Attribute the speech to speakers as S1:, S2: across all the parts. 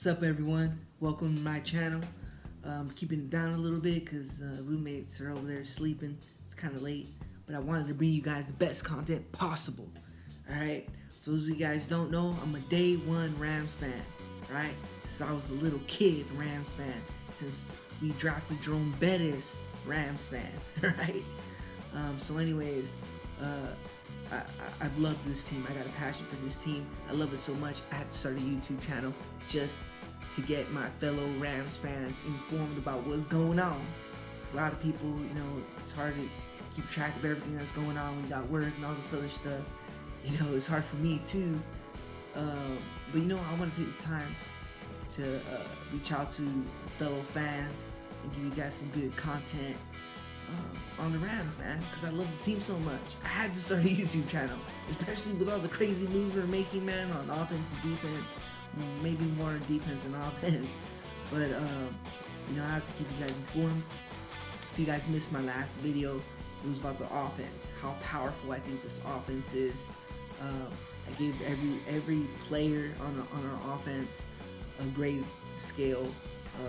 S1: What's up, everyone? Welcome to my channel. Keeping it down a little bit because roommates are over there sleeping. It's kind of late, but I wanted to bring you guys the best content possible. All right. For those of you guys don't know, I'm a day one Rams fan. Right? Since I was a little kid, Rams fan. Since we drafted Jerome Bettis, Rams fan. Right? So, anyways, I've loved this team. I got a passion for this team. I love it so much. I had to start a YouTube channel just to get my fellow Rams fans informed about what's going on. Because a lot of people, it's hard to keep track of everything that's going on. We got work and all this other stuff. It's hard for me too. But I want to take the time to reach out to fellow fans and give you guys some good content on the Rams, man, because I love the team so much. I had to start a YouTube channel, especially with all the crazy moves we're making, man, on offense and defense. Maybe more defense than offense, but I have to keep you guys informed. If you guys missed my last video, it was about the offense, how powerful I think this offense is. I gave every player on our offense a grade scale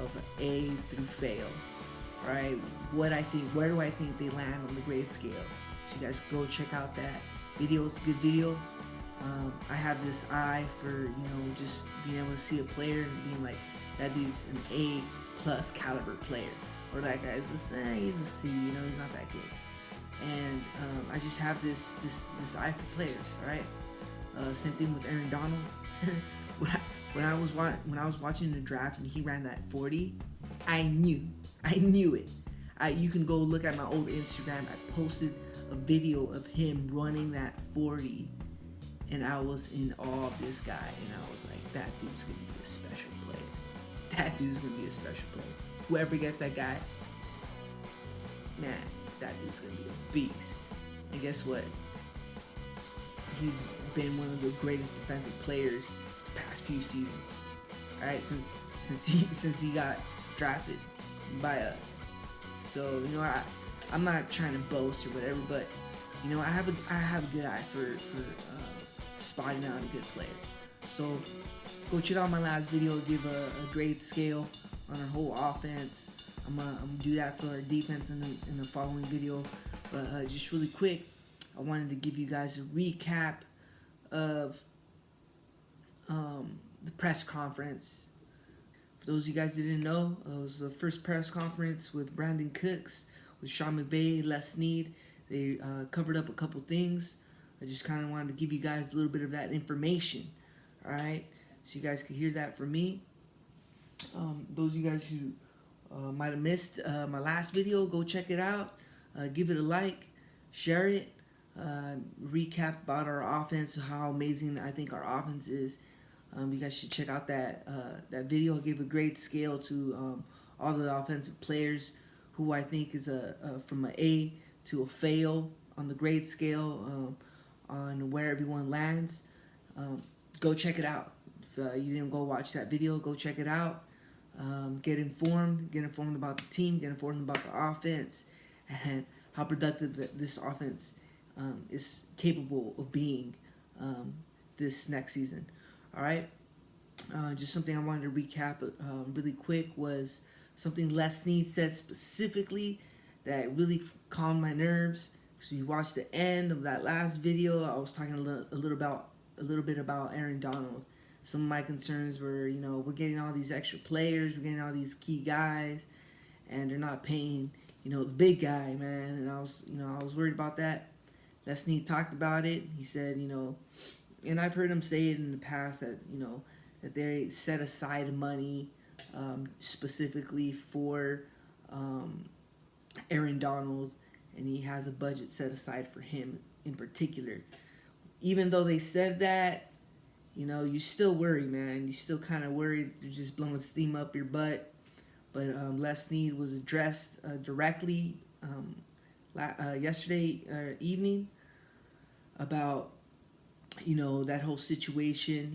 S1: of A through fail. Right? Where do I think they land on the grade scale? So you guys go check out that video. It's a good video. I have this eye for just being able to see a player and being like, that dude's an A plus caliber player, or that guy's he's a C. He's not that good. And I just have this eye for players. All right. Same thing with Aaron Donald. when I was watching the draft and he ran that 40, I knew it. You can go look at my old Instagram. I posted a video of him running that 40, and I was in awe of this guy. And I was like, that dude's gonna be a special player. That dude's gonna be a special player. Whoever gets that guy, man, that dude's gonna be a beast. And guess what? He's been one of the greatest defensive players the past few seasons. All right, since he got drafted by us. So I'm not trying to boast or whatever, but I have a good eye for spotting out a good player. So go check out my last video, give a grade scale on our whole offense. I'm gonna do that for our defense in the following video. But just really quick, I wanted to give you guys a recap of the press conference. For those of you guys that didn't know, it was the first press conference with Brandon Cooks, with Sean McVay, Les Snead. They covered up a couple things. I just kind of wanted to give you guys a little bit of that information, all right? So you guys could hear that from me. Those of you guys who might have missed my last video, go check it out. Give it a like, share it. Recap about our offense, how amazing I think our offense is. You guys should check out that video. I gave a grade scale to all the offensive players, who I think is from an A to a fail on the grade scale, on where everyone lands. Go check it out. If you didn't go watch that video, go check it out. Get informed about the team, get informed about the offense, and how productive this offense is capable of being this next season. All right. Just something I wanted to recap really quick was something Les Snead said specifically that really calmed my nerves. So you watched the end of that last video. I was talking a little bit about Aaron Donald. Some of my concerns were, we're getting all these extra players, we're getting all these key guys, and they're not paying, the big guy, man. And I was worried about that. Les Snead talked about it. He said, and I've heard him say it in the past that that they set aside money specifically for Aaron Donald, and he has a budget set aside for him in particular. Even though they said that, you still worry, man. You still kind of worried they're just blowing steam up your butt. But Les Snead was addressed directly yesterday evening about that whole situation,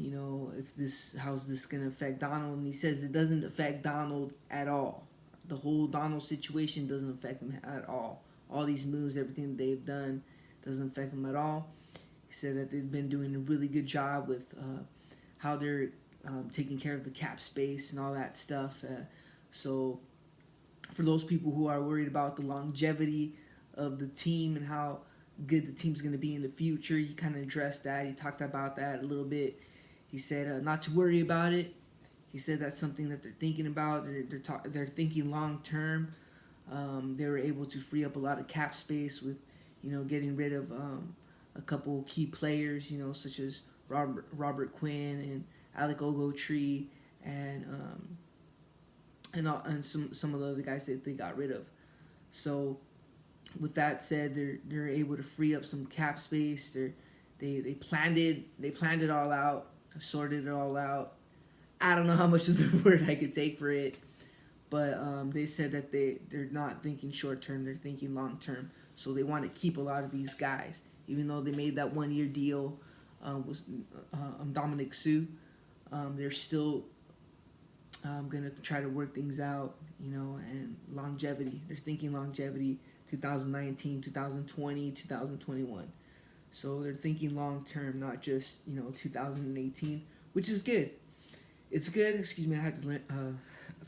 S1: how's this gonna affect Donald. And he says it doesn't affect Donald at all. The whole Donald situation doesn't affect him at all. All these moves, everything they've done, doesn't affect him at all. He said that they've been doing a really good job with how they're taking care of the cap space and all that stuff. So for those people who are worried about the longevity of the team and how good the team's going to be in the future, he kind of addressed that. He talked about that a little bit. He said not to worry about it. He said that's something that they're thinking about. They're thinking long term. They were able to free up a lot of cap space with, getting rid of a couple key players, such as Robert Quinn and Alec Ogletree and some of the other guys that they got rid of. So with that said, they're able to free up some cap space. They planned it all out, sorted it all out. I don't know how much of the word I could take for it, but they said that they're not thinking short term, they're thinking long term. So they want to keep a lot of these guys, even though they made that 1 year deal with Dominic Sue. They're still gonna try to work things out, and longevity. They're thinking longevity, 2019, 2020, 2021. So they're thinking long term, not just 2018, which is good. It's good. Excuse me, I had to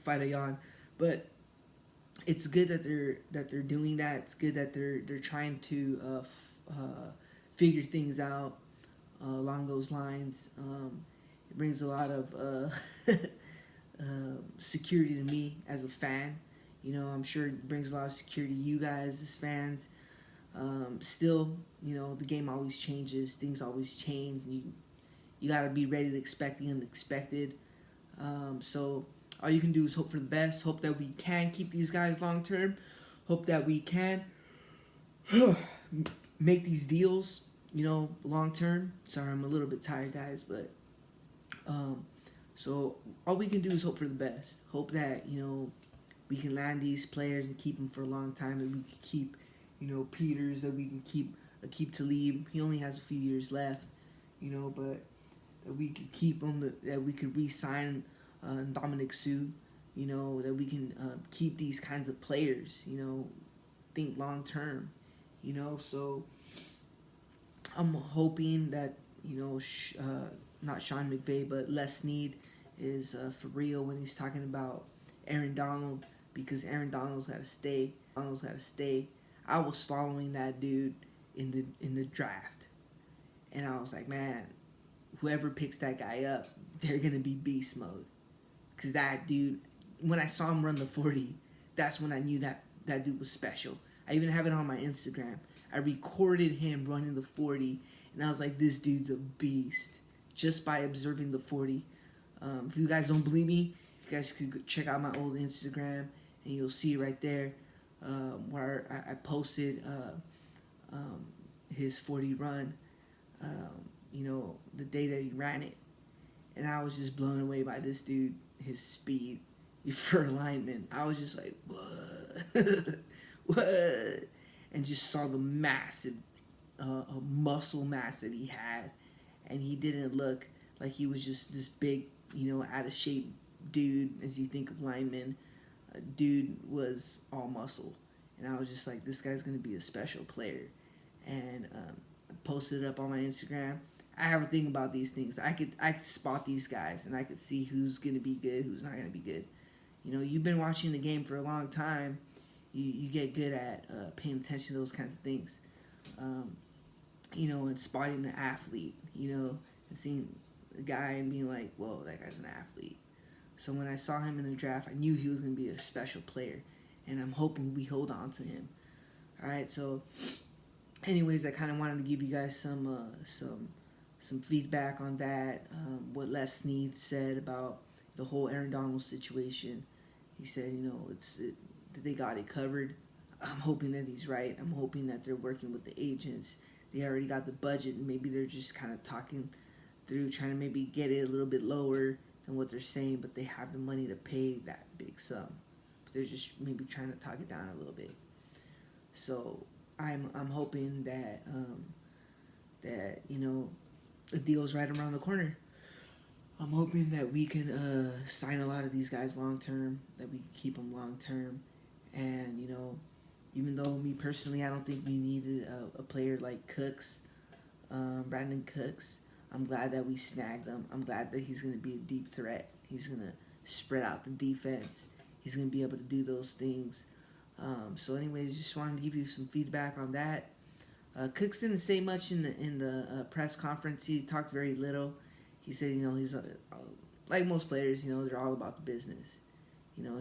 S1: fight a yawn, but it's good that they're doing that. It's good that they're trying to figure things out along those lines. It brings a lot of security to me as a fan. I'm sure it brings a lot of security to you guys as fans. Still, the game always changes. Things always change. You got to be ready to expect the unexpected. So all you can do is hope for the best. Hope that we can keep these guys long term. Hope that we can make these deals, long term. Sorry, I'm a little bit tired, guys, but so all we can do is hope for the best. Hope that we can land these players and keep them for a long time. That we can keep Peters. That we can keep Aqib Talib. He only has a few years left, but that we could keep him. That we could re-sign Dominic Sue. That we can keep these kinds of players. Think long term. So I'm hoping that not Sean McVay, but Les Snead is for real when he's talking about Aaron Donald, because Aaron Donald's got to stay. I was following that dude in the draft, and I was like, man, whoever picks that guy up, they're gonna be beast mode. Cause that dude, when I saw him run the 40, that's when I knew that dude was special. I even have it on my Instagram. I recorded him running the 40, and I was like, this dude's a beast, just by observing the 40. If you guys don't believe me, you guys could check out my old Instagram, and you'll see right there where I posted his 40 run, the day that he ran it. And I was just blown away by this dude, his speed for alignment. I was just like, what? What? And just saw the massive muscle mass that he had. And he didn't look like he was just this big, out of shape dude as you think of linemen. Dude was all muscle. And I was just like, this guy's going to be a special player. And I posted it up on my Instagram. I have a thing about these things. I could spot these guys, and I could see who's going to be good, who's not going to be good. You've been watching the game for a long time. You get good at paying attention to those kinds of things. And spotting the athlete, and seeing a guy and being like, whoa, that guy's an athlete. So when I saw him in the draft, I knew he was going to be a special player, and I'm hoping we hold on to him. All right, so anyways, I kind of wanted to give you guys some feedback on that, what Les Snead said about the whole Aaron Donald situation. He said, that they got it covered. I'm hoping that he's right. I'm hoping that they're working with the agents. They already got the budget, and maybe they're just kind of talking through, trying to maybe get it a little bit lower than what they're saying, but they have the money to pay that big sum. But they're just maybe trying to talk it down a little bit. So I'm hoping that the deal's right around the corner. I'm hoping that we can sign a lot of these guys long term, that we can keep them long term, and even though me personally, I don't think we needed a player like Cooks, Brandon Cooks. I'm glad that we snagged him. I'm glad that he's going to be a deep threat. He's going to spread out the defense. He's going to be able to do those things. So anyways, just wanted to give you some feedback on that. Cooks didn't say much in the press conference. He talked very little. He said, he's like most players, they're all about the business.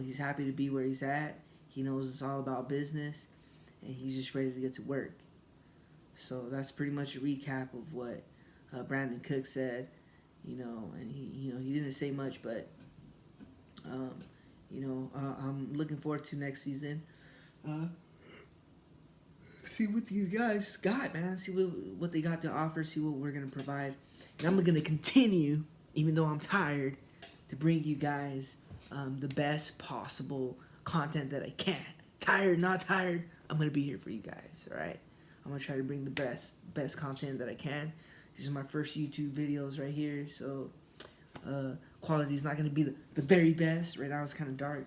S1: He's happy to be where he's at. He knows it's all about business, and he's just ready to get to work. So that's pretty much a recap of what Brandin Cook said. And he didn't say much, but I'm looking forward to next season. See what you guys got, man. See what they got to offer. See what we're gonna provide, and I'm gonna continue, even though I'm tired, to bring you guys the best possible content that I can. Tired, not tired. I'm gonna be here for you guys. All right. I'm gonna try to bring the best content that I can. These are my first YouTube videos right here, so quality is not gonna be the very best. Right now it's kind of dark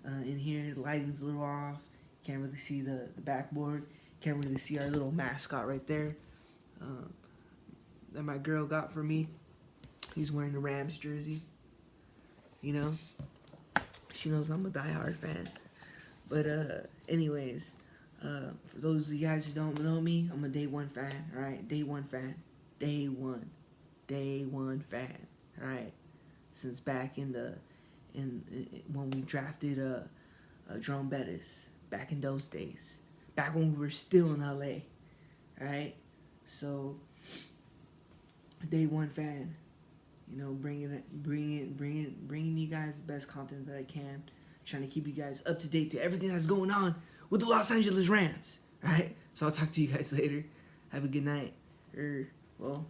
S1: in here. The lighting's a little off. Can't really see the backboard. Can't really see our little mascot right there that my girl got for me. He's wearing a Rams jersey. She knows I'm a diehard fan. But anyways, for those of you guys who don't know me, I'm a day one fan. All right, day one fan, day one fan. All right, since back in when we drafted Jerome Bettis. Back in those days, back when we were still in LA, all right. So, day one fan, bringing you guys the best content that I can, trying to keep you guys up to date to everything that's going on with the Los Angeles Rams, all right. So I'll talk to you guys later. Have a good night, well,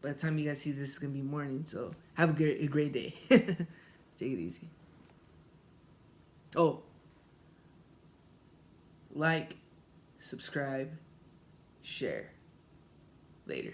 S1: by the time you guys see this, it's gonna be morning. So have a great day. Take it easy. Oh. Like, subscribe, share. Later.